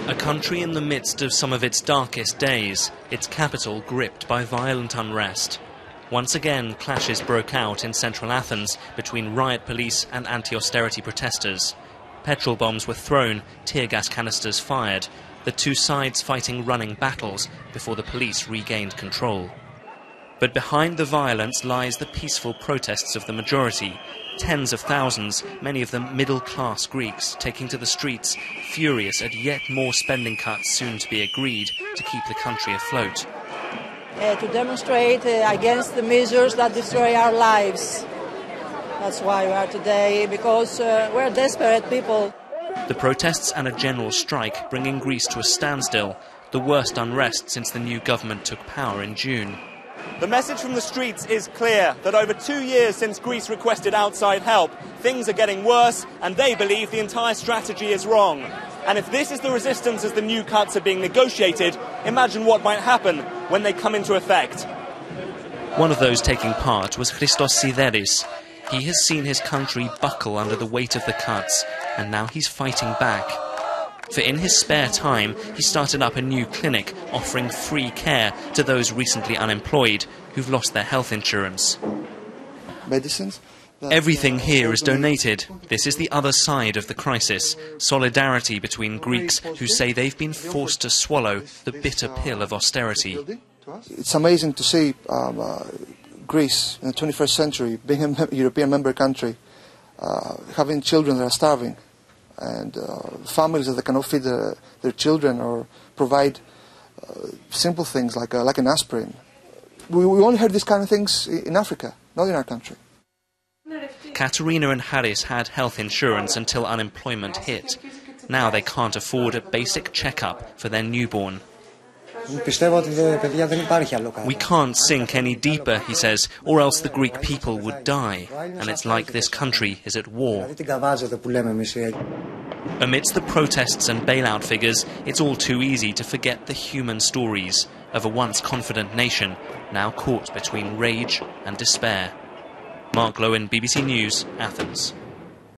A country in the midst of some of its darkest days, its capital gripped by violent unrest. Once again, clashes broke out in central Athens between riot police and anti-austerity protesters. Petrol bombs were thrown, tear gas canisters fired, the two sides fighting running battles before the police regained control. But behind the violence lies the peaceful protests of the majority. Tens of thousands, many of them middle-class Greeks, taking to the streets, furious at yet more spending cuts soon to be agreed to keep the country afloat. To demonstrate against the measures that destroy our lives. That's why we are today, because we're desperate people. The protests and a general strike bringing Greece to a standstill, the worst unrest since the new government took power in June. The message from the streets is clear, that over 2 years since Greece requested outside help, things are getting worse and they believe the entire strategy is wrong. And if this is the resistance as the new cuts are being negotiated, imagine what might happen when they come into effect. One of those taking part was Christos Sideris. He has seen his country buckle under the weight of the cuts, and now he's fighting back. For in his spare time, he started up a new clinic offering free care to those recently unemployed who've lost their health insurance. Medicines? Everything here is donated. This is the other side of the crisis. Solidarity between Greeks who say they've been forced to swallow the bitter pill of austerity. It's amazing to see Greece in the 21st century, being a European member country, having children that are starving, and families that cannot feed their children or provide simple things like an aspirin. We only heard these kind of things in Africa, not in our country. Katerina and Haris had health insurance until unemployment hit. Now they can't afford a basic checkup for their newborn. We can't sink any deeper, he says, or else the Greek people would die. And it's like this country is at war. Amidst the protests and bailout figures, it's all too easy to forget the human stories of a once confident nation, now caught between rage and despair. Mark Lowen, BBC News, Athens.